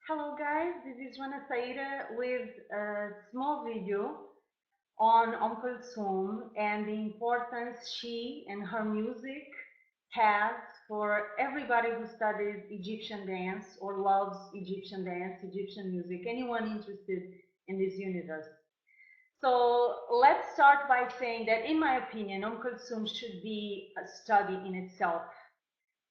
Hello guys, this is Joana Saahirah with a small video on Kolthoum and the importance she and her music has for everybody who studies Egyptian dance or loves Egyptian dance, Egyptian music, anyone interested in this universe. So let's start by saying that in my opinion, Kolthoum should be a study in itself.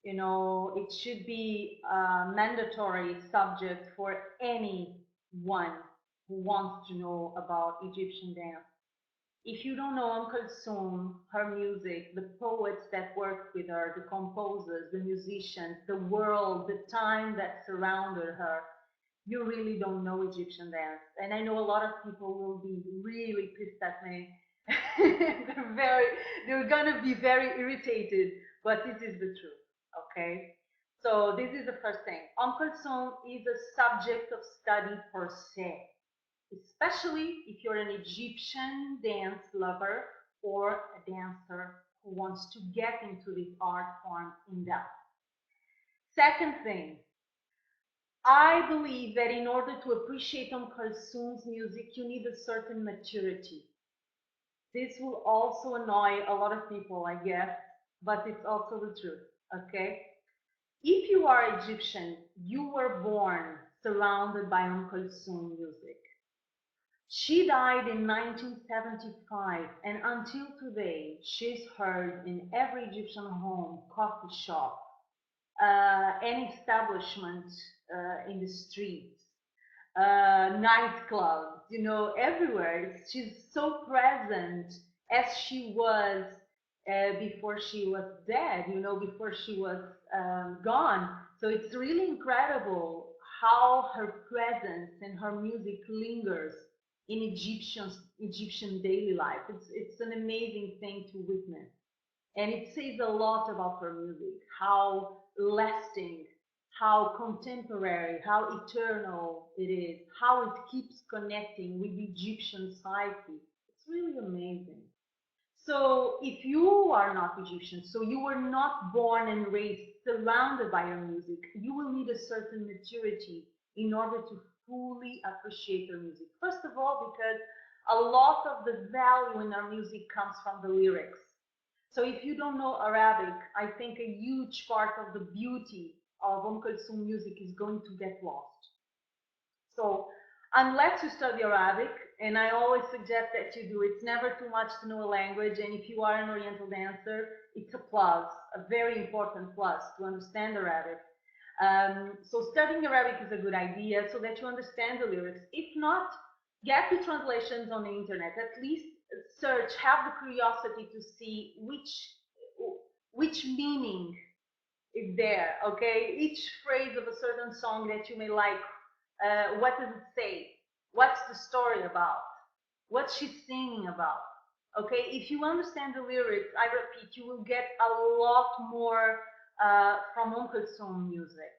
It should be a mandatory subject for anyone who wants to know about Egyptian dance. If you don't know Kalthoum, her music, the poets that worked with her, the composers, the musicians, the world, the time that surrounded her, you really don't know Egyptian dance. And I know a lot of people will be really pissed at me. They're gonna be very irritated, but this is the truth. Okay, so this is the first thing. Kalthoum is a subject of study per se, especially if you're an Egyptian dance lover or a dancer who wants to get into this art form in depth. Second thing, I believe that in order to appreciate Kalthoum's music, you need a certain maturity. This will also annoy a lot of people, I guess, but it's also the truth, okay? If you are Egyptian, you were born surrounded by Kalthoum music. She died in 1975, and until today, she's heard in every Egyptian home, coffee shop, any establishment in the streets, nightclubs, everywhere. She's so present as she was before she was dead, before she was gone. So it's really incredible how her presence and her music lingers in Egyptian daily life. It's an amazing thing to witness. And it says a lot about her music, how lasting, how contemporary, how eternal it is, how it keeps connecting with the Egyptian psyche. It's really amazing. So if you are not Egyptian, so you were not born and raised surrounded by your music, you will need a certain maturity in order to fully appreciate your music. First of all, because a lot of the value in our music comes from the lyrics. So if you don't know Arabic, I think a huge part of the beauty of Kalthoum music is going to get lost. So unless you study Arabic, and I always suggest that you do, it's never too much to know a language. And if you are an Oriental dancer, it's a plus, a very important plus to understand Arabic. So studying Arabic is a good idea so that you understand the lyrics. If not, get the translations on the internet. At least search, have the curiosity to see which meaning is there. Okay, each phrase of a certain song that you may like, what does it say? What's the story about? What's she singing about? Okay, if you understand the lyrics, I repeat, you will get a lot more from Kalthoum music.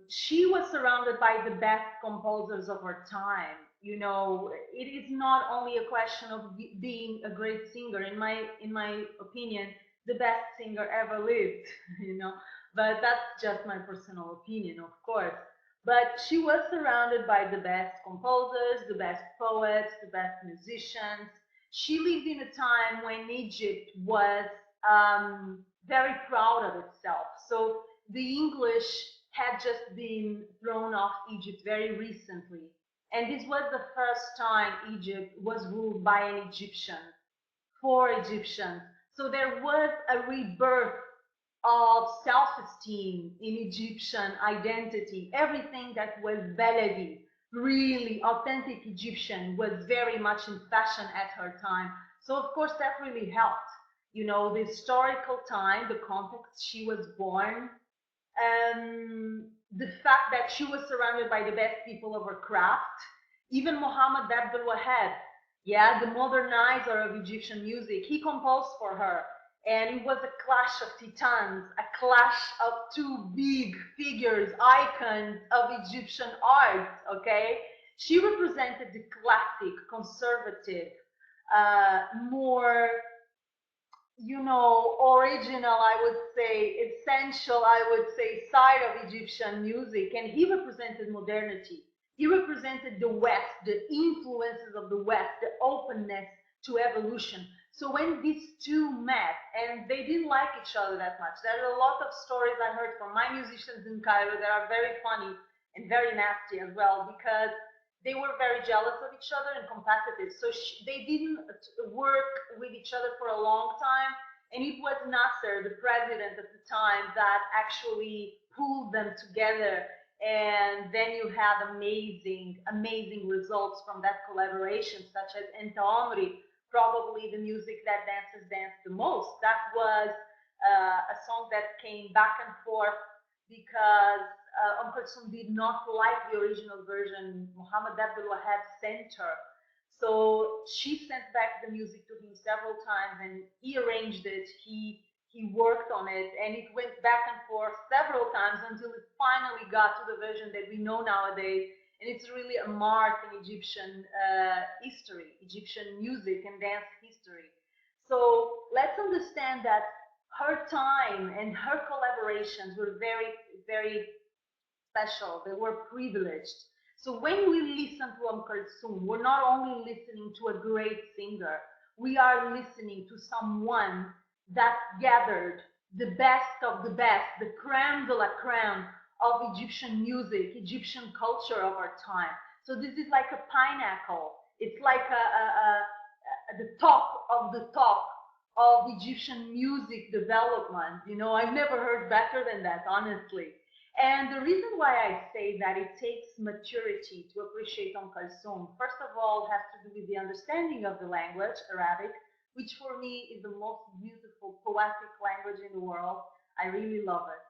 She was surrounded by the best composers of her time. It is not only a question of being a great singer. In my opinion, the best singer ever lived. But that's just my personal opinion, of course. But she was surrounded by the best composers, the best poets, the best musicians. She lived in a time when Egypt was very proud of itself. So the English had just been thrown off Egypt very recently. And this was the first time Egypt was ruled by an Egyptian, for Egyptians. So there was a rebirth of self-esteem in Egyptian identity. Everything that was Baladi, really authentic Egyptian, was very much in fashion at her time. So of course that really helped. The historical time, the context she was born, the fact that she was surrounded by the best people of her craft. Even Mohammed Abdul Wahab, yeah, the modernizer of Egyptian music, he composed for her. And it was a clash of titans, a clash of two big figures, icons of Egyptian art, okay? She represented the classic, conservative, more you know, original, I would say, essential, I would say, side of Egyptian music. And he represented modernity. He represented the West, the influences of the West, the openness to evolution. So when these two met, and they didn't like each other that much, there are a lot of stories I heard from my musicians in Cairo that are very funny and very nasty as well, because they were very jealous of each other and competitive. So they didn't work with each other for a long time. And it was Nasser, the president at the time, that actually pulled them together. And then you had amazing, amazing results from that collaboration, such as Enta Omri, probably the music that dancers dance the most. That was a song that came back and forth because Kalthoum did not like the original version. Muhammad Abdul Wahab sent her. So she sent back the music to him several times and he arranged it. He worked on it and it went back and forth several times until it finally got to the version that we know nowadays. And it's really a mark in Egyptian history, Egyptian music and dance history. So let's understand that her time and her collaborations were very, very special. They were privileged. So when we listen to Kalthoum, we're not only listening to a great singer, we are listening to someone that gathered the best of the best, the creme de la creme of Egyptian music, Egyptian culture of our time. So this is like a pineapple. It's like the top of the top of Egyptian music development. You know, I've never heard better than that, honestly. And the reason why I say that it takes maturity to appreciate Kalthoum, first of all, has to do with the understanding of the language, Arabic, which for me is the most beautiful poetic language in the world. I really love it.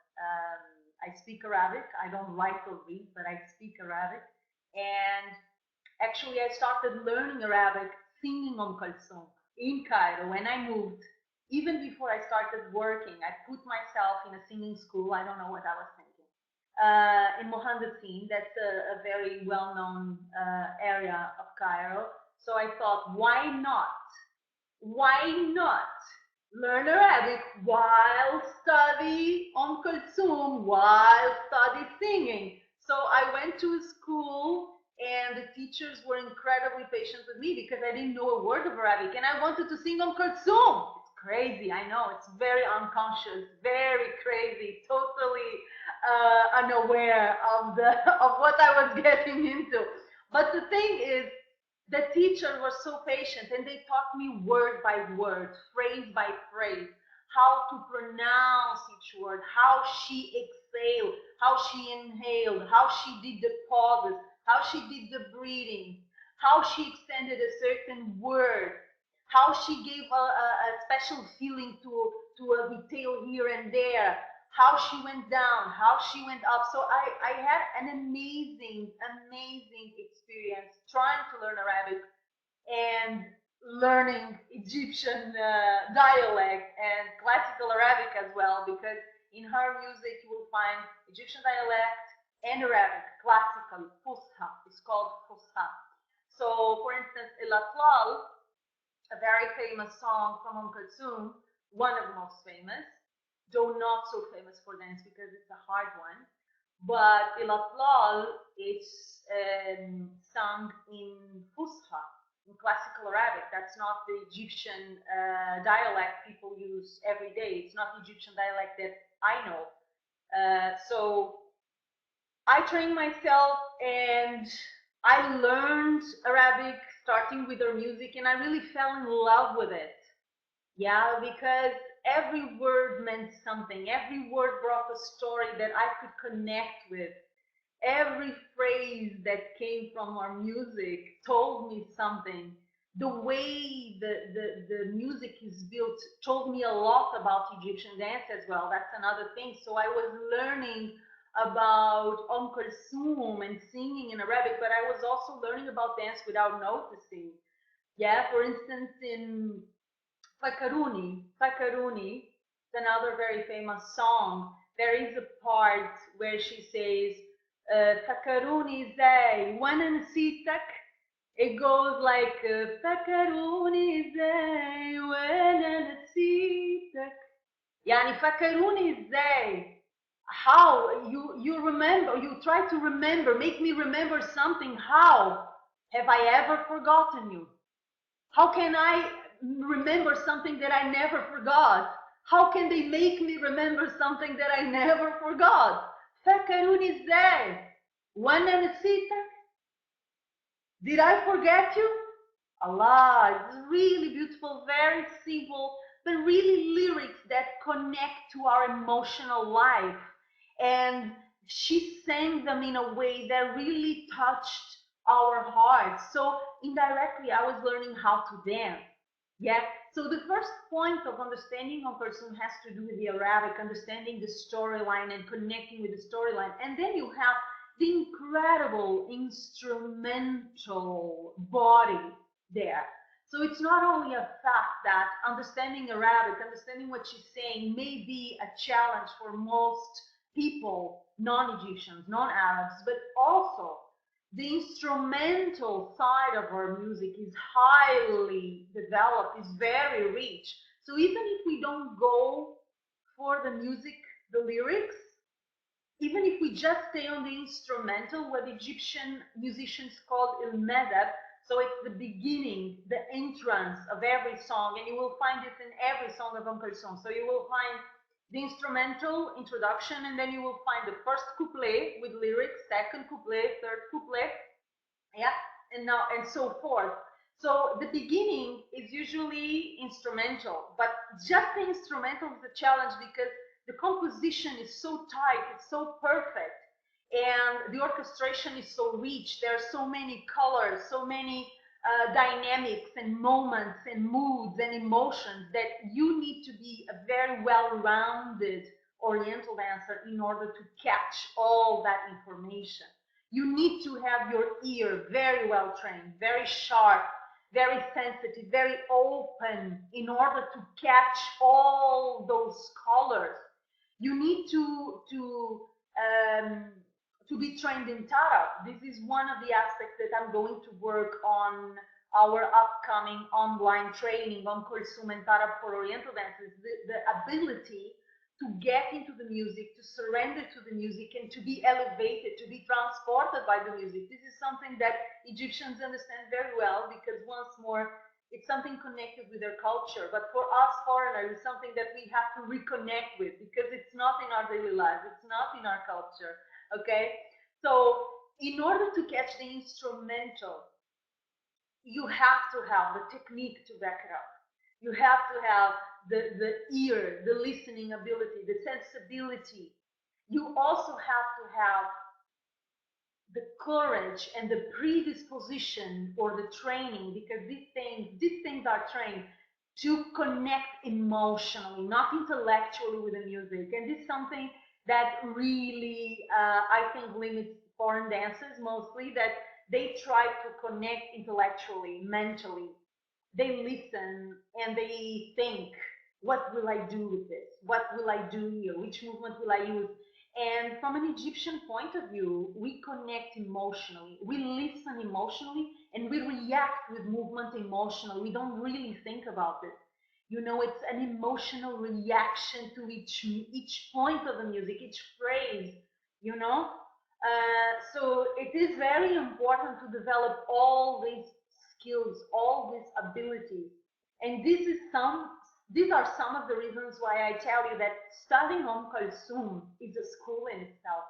I speak Arabic. I don't write or read, but I speak Arabic. And actually, I started learning Arabic singing Kalthoum in Cairo when I moved. Even before I started working, I put myself in a singing school. I don't know what I was thinking. In Mohandesin, that's a very well-known area of Cairo. So I thought, why not? Why not learn Arabic while study Kalthoum, while study singing? So I went to a school and the teachers were incredibly patient with me because I didn't know a word of Arabic and I wanted to sing Kalthoum. It's crazy, I know, it's very unconscious, very crazy, totally unaware of the of what I was getting into. But the thing is, the teacher was so patient and they taught me word by word, phrase by phrase, how to pronounce each word, how she exhaled, how she inhaled, how she did the pauses, how she did the breathing, how she extended a certain word, how she gave a special feeling to a detail here and there, how she went down, how she went up. So I had an amazing, amazing experience trying to learn Arabic and learning Egyptian dialect and classical Arabic as well, because in her music you will find Egyptian dialect and Arabic, classical, Fusha. It's called Fusha. So, for instance, El Atlal, a very famous song from Kalthoum, one of the most famous, though not so famous for dance because it's a hard one. But El Atlal is sung in Fusha, in classical Arabic. That's not the Egyptian dialect people use every day. It's not the Egyptian dialect that I know. So I trained myself and I learned Arabic starting with her music and I really fell in love with it. Yeah, because every word meant something. Every word brought a story that I could connect with. Every phrase that came from our music told me something. The way the music is built told me a lot about Egyptian dance as well. That's another thing. So I was learning about Kalthoum and singing in Arabic, but I was also learning about dance without noticing. Yeah, for instance, in Fakaruni, it's another very famous song. There is a part where she says, فكروني ازاي وانا نسيتك. It goes like فكروني ازاي وانا نسيتك. يعني فكروني ازاي. How you remember, you try to remember, make me remember something. How have I ever forgotten you? How can I remember something that I never forgot? How can they make me remember something that I never forgot? فكروني ازاي وانا نسيتك. Did I forget you? Allah, it's really beautiful, very simple, but really lyrics that connect to our emotional life. And she sang them in a way that really touched our hearts. So indirectly, I was learning how to dance. Yeah. So the first point of understanding Kolthoum has to do with the Arabic, understanding the storyline and connecting with the storyline. And then you have the incredible instrumental body there. So it's not only a fact that understanding Arabic, understanding what she's saying may be a challenge for most people, non-Egyptians, non-Arabs, but also the instrumental side of our music is highly developed, is very rich. So even if we don't go for the music, the lyrics, even if we just stay on the instrumental, what Egyptian musicians called il madab, so it's the beginning, the entrance of every song, and you will find this in every song of Kalthoum. So you will find the instrumental introduction, and then you will find the first couplet with lyrics, second couplet, third couplet, yeah, and now and so forth. So the beginning is usually instrumental, but just the instrumental is a challenge because the composition is so tight, it's so perfect, and the orchestration is so rich. There are so many colors, so many dynamics and moments and moods and emotions that you need to be a very well-rounded Oriental dancer in order to catch all that information. You need to have your ear very well trained, very sharp, very sensitive, very open in order to catch all those colors. You need um, to be trained in Tarab. This is one of the aspects that I'm going to work on our upcoming online training on Kolthoum and Tarab for Oriental dancers. The ability to get into the music, to surrender to the music, and to be elevated, to be transported by the music. This is something that Egyptians understand very well because, once more, it's something connected with their culture. But for us foreigners, it's something that we have to reconnect with because it's not in our daily lives, it's not in our culture. Okay? So, in order to catch the instrumental, you have to have the technique to back it up. You have to have the ear, the listening ability, the sensibility. You also have to have the courage and the predisposition or the training, because these things are trained to connect emotionally, not intellectually with the music. And this is something that really, I think, limits foreign dancers mostly, that they try to connect intellectually, mentally. They listen and they think, what will I do with this? What will I do here? Which movement will I use? And from an Egyptian point of view, we connect emotionally. We listen emotionally and we react with movement emotionally. We don't really think about it. You know, it's an emotional reaction to each point of the music, each phrase, you know. So it is very important to develop all these skills, all these abilities. And these are some of the reasons why I tell you that studying Oum Kalthoum is a school in itself.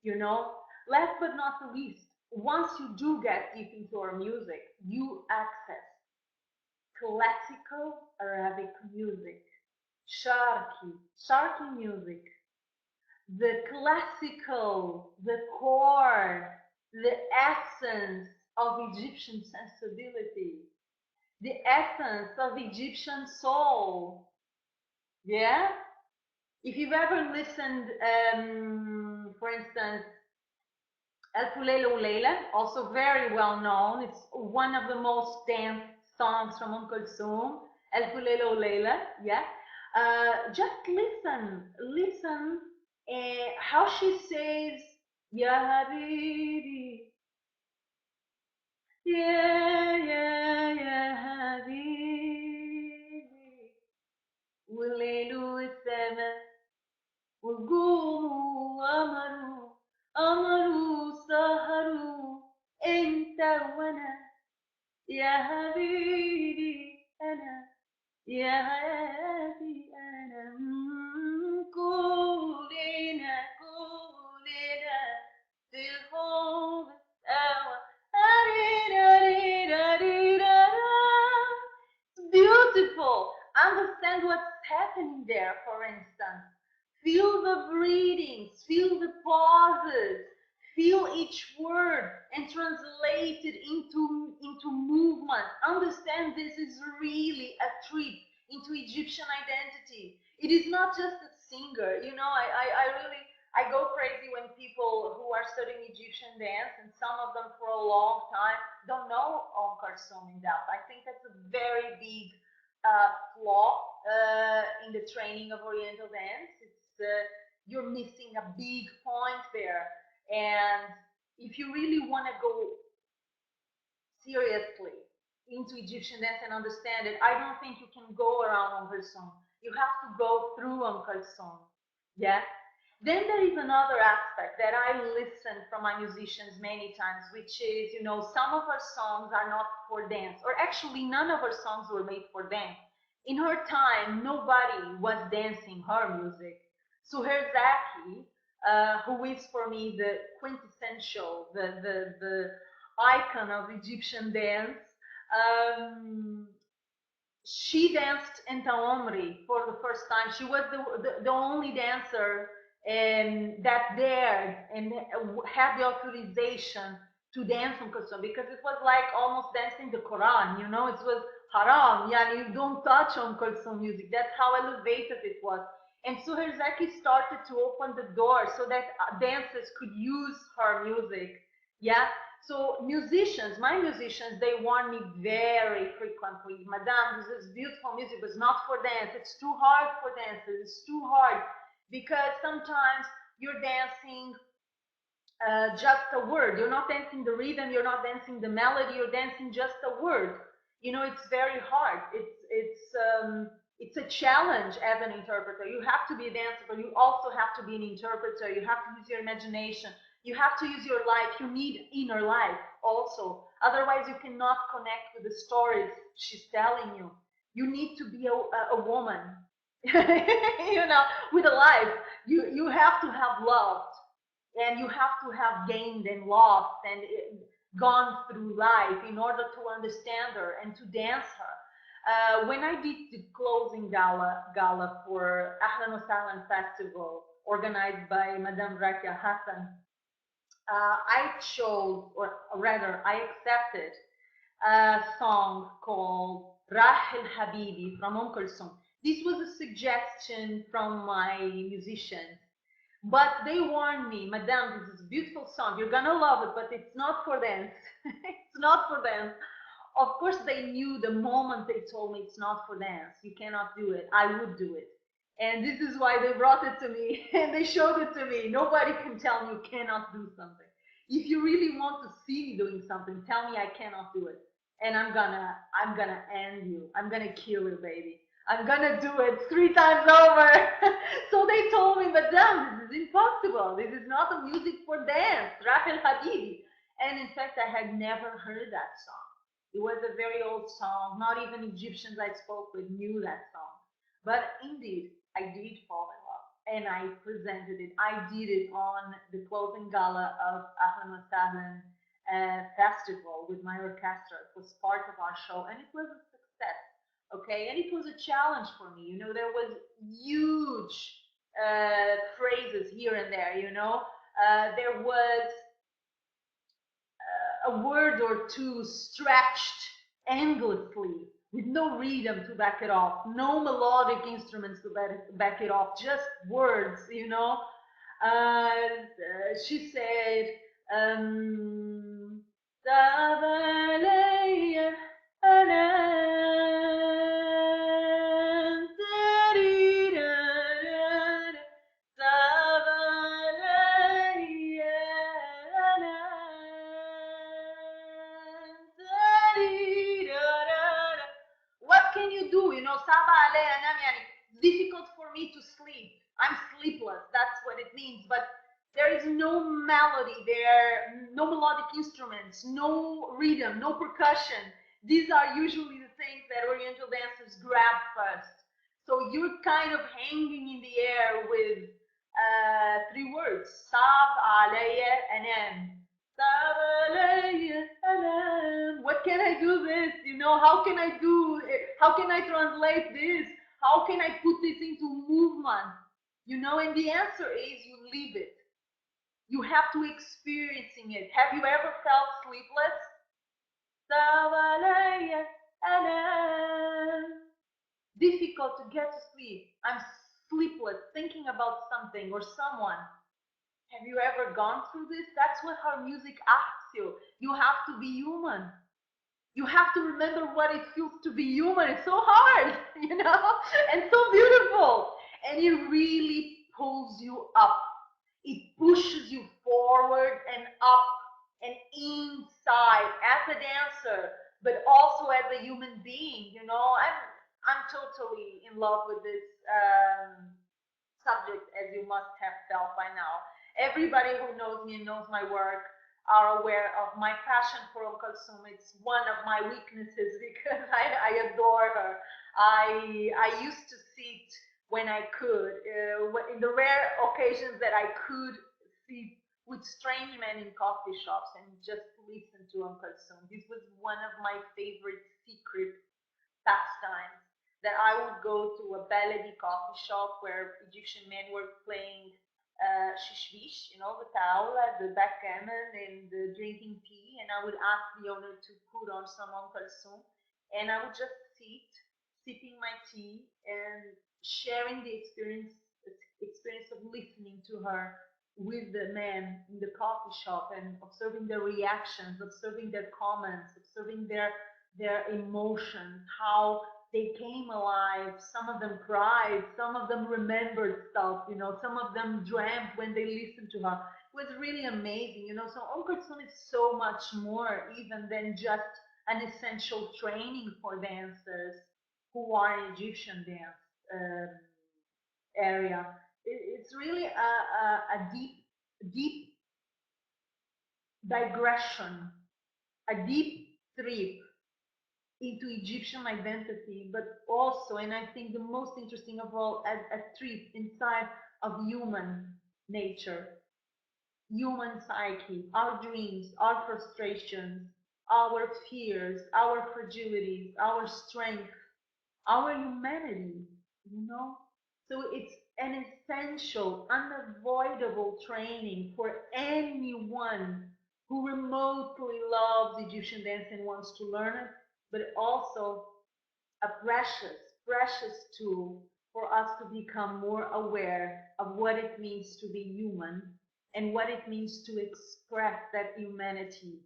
You know, last but not the least, once you do get deep into our music, you access classical Arabic music, sharki music, the classical, the core, the essence of Egyptian sensibility, the essence of Egyptian soul. Yeah? If you've ever listened, for instance, El Fulelo Leila, also very well known, it's one of the most danced songs from Kalthoum, El Fulelo Leila, yeah? Just listen how she says, Ya Habibi, يا حبيبي، والليل والسماء وجوموا قمروا قمروا سهروا، انت وانا يا حبيبي انا يا حياتي أنا. كلنا كلنا في الحب سوا. أرينا رينا رينا را. Beautiful. Understand what's happening there, for instance. Feel the breathings, feel the pauses, feel each word and translate it into movement. Understand this is really a trip into Egyptian identity. It is not just a singer. You know, I really I go crazy when people who are studying Egyptian dance, and some of them for a long time don't know Oum Kalthoum in depth. I think that's a very big flaw in the training of Oriental dance. You're missing a big point there. And if you really want to go seriously into Egyptian dance and understand it, I don't think you can go around Umm Kalthoum. You have to go through Umm Kalthoum. Yeah. Then there is another aspect that I listen from my musicians many times, which is, you know, some of her songs are not for dance, or actually none of her songs were made for dance. In her time, nobody was dancing her music. So Herzaki, who is for me the quintessential, the icon of Egyptian dance, um, she danced in Omri for the first time. She was the only dancer that dared and had the authorization to dance on Kalthoum, because it was like almost dancing the Quran, you know, it was haram, yeah, you don't touch on Kalthoum music. That's how elevated it was. And so Herzaki started to open the door so that dancers could use her music, yeah. So musicians, my musicians, they warn me very frequently, Madame, this is beautiful music, but it's not for dance. It's too hard for dancers. It's too hard, because sometimes you're dancing just a word. You're not dancing the rhythm. You're not dancing the melody. You're dancing just a word. You know, it's very hard. It's a challenge as an interpreter. You have to be a dancer, but you also have to be an interpreter. You have to use your imagination. You have to use your life. You need inner life also. Otherwise, you cannot connect with the stories she's telling you. You need to be a woman, you know, with a life. You have to have loved, and you have to have gained and lost and gone through life in order to understand her and to dance her. When I did the closing gala for Ahlan wa Sahlan Festival, organized by Madame Rakia Hassan, I chose, or rather, I accepted a song called Rahil Habibi from Umm Kalthoum. This was a suggestion from my musicians, but they warned me, Madame, this is a beautiful song. You're gonna love it, but it's not for dance. It's not for dance. Of course, they knew the moment they told me it's not for dance. You cannot do it. I would do it. And this is why they brought it to me and they showed it to me. Nobody can tell me you cannot do something. If you really want to see me doing something, tell me I cannot do it. And I'm gonna end you. I'm gonna kill you, baby. I'm gonna do it 3 times over. So they told me, Madame, this is impossible. This is not a music for dance. Rahel Habibi. And in fact, I had never heard that song. It was a very old song. Not even Egyptians I spoke with knew that song. But indeed, I did fall in love, and I presented it. I did it on the closing gala of Ahlan wa Sahlan festival with my orchestra. It was part of our show, and it was a success. Okay, and it was a challenge for me. You know, there was huge phrases here and there. You know, there was a word or two stretched endlessly with no rhythm to back it off, no melodic instruments to back it off, just words, you know. She said, um, علي أنام يعني difficult for me to sleep. I'm sleepless. That's what it means. But there is no melody there, no melodic instruments, no rhythm, no percussion. These are usually the things that Oriental dancers grab first. So you're kind of hanging in the air with three words: Sab alayya anam. Sab alayya anam. What can I do this? You know, how can I do it? How can I translate this? How can I put this into movement? You know, and the answer is you leave it. You have to experiencing it. Have you ever felt sleepless? Difficult to get to sleep. I'm sleepless, thinking about something or someone. Have you ever gone through this? That's what her music asks you. You have to be human. You have to remember what it feels to be human. It's so hard, you know, and so beautiful. And it really pulls you up. It pushes you forward and up and inside as a dancer, but also as a human being. You know, I'm totally in love with this subject, as you must have felt by now. Everybody who knows me and knows my work are aware of my passion for Oum Kalthoum. It's one of my weaknesses because I adore her. I used to sit when I could, in the rare occasions that I could sit with strange men in coffee shops and just listen to Oum Kalthoum. This was one of my favorite secret pastimes, that I would go to a baladi coffee shop where Egyptian men were playing shishvish, you know, the taoula, the backgammon, and the drinking tea, and I would ask the owner to put on some Oum Kalthoum, and I would just sit, sipping my tea and sharing the experience of listening to her with the men in the coffee shop and observing their reactions, observing their comments, observing their emotions, how they came alive. Some of them cried, some of them remembered stuff, you know, some of them dreamt when they listened to her. It was really amazing, you know. So Oum Kalthoum is so much more even than just an essential training for dancers who are in Egyptian dance area. It's really a deep digression, a deep trip into Egyptian identity, but also, and I think the most interesting of all, a trip inside of human nature, human psyche, our dreams, our frustrations, our fears, our fragilities, our strength, our humanity, you know? So it's an essential, unavoidable training for anyone who remotely loves Egyptian dance and wants to learn it, but also a precious tool for us to become more aware of what it means to be human and what it means to express that humanity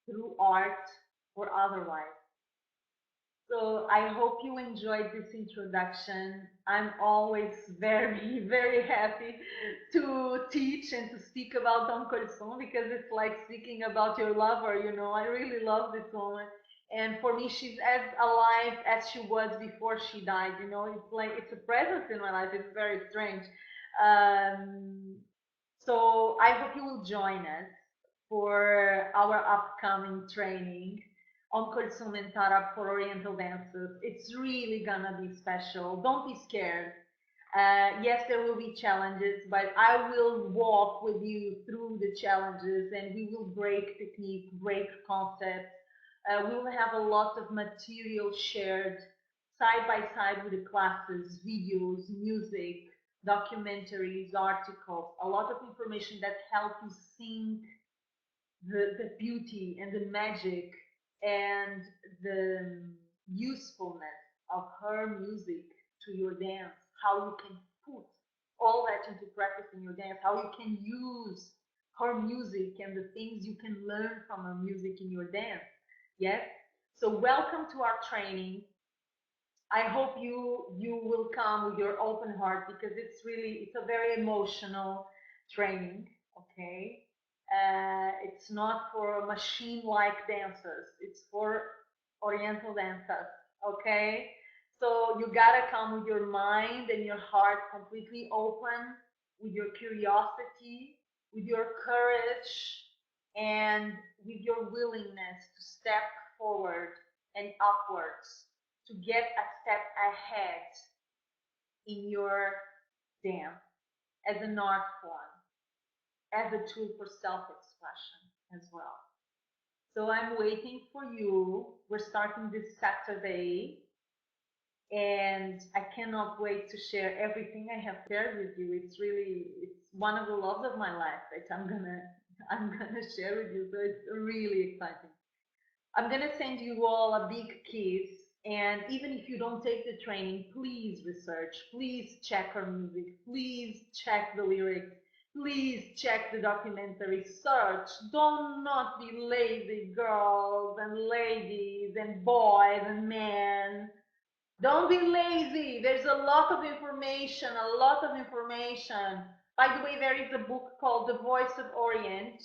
through art or otherwise. So I hope you enjoyed this introduction. I'm always very, very happy to teach and to speak about Oum Kalthoum because it's like speaking about your lover, you know. I really love this woman. And for me, she's as alive as she was before she died, you know. It's like, it's a presence in my life. It's very strange. Um, so I hope you will join us for our upcoming training on Kolthoum Tarab for Oriental Dancers. It's really gonna be special. Don't be scared. Yes, there will be challenges, but I will walk with you through the challenges and we will break technique, break concepts. We will have a lot of material shared side by side with the classes, videos, music, documentaries, articles, a lot of information that help you sync the beauty and the magic and the usefulness of her music to your dance, how you can put all that into practice in your dance, how you can use her music and the things you can learn from her music in your dance. Yes? So welcome to our training. I hope you will come with your open heart because it's a very emotional training. Okay, it's not for machine-like dancers. It's for Oriental dancers. Okay, So you gotta come with your mind and your heart completely open, with your curiosity, with your courage, and with your willingness to step forward and upwards, to get a step ahead in your dance as an art form, as a tool for self-expression as well. So I'm waiting for you. We're starting this Saturday, and I cannot wait to share everything I have shared with you. It's one of the loves of my life that I'm gonna share with you. So it's really exciting. I'm gonna send you all a big kiss. And even if you don't take the training, please research, please check her music, please check the lyrics, please check the documentary, search. Don't not be lazy, girls and ladies and boys and men. Don't be lazy. There's a lot of information, a lot of information. By the way, there is a book called The Voice of Orient.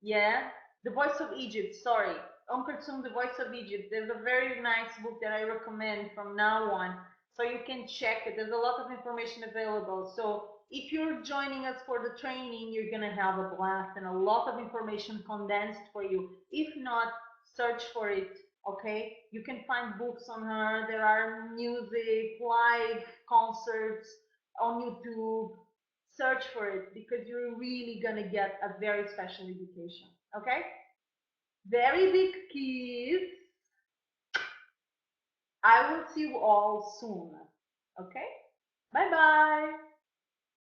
Yeah, The Voice of Egypt, sorry. Oum Kalthoum, The Voice of Egypt. There's a very nice book that I recommend from now on. So you can check it. There's a lot of information available. So if you're joining us for the training, you're going to have a blast and a lot of information condensed for you. If not, search for it. Okay, you can find books on her. There are music, live concerts on YouTube. Search for it because you're really gonna get a very special education. Okay, very big kiss. I will see you all soon. Okay, bye bye.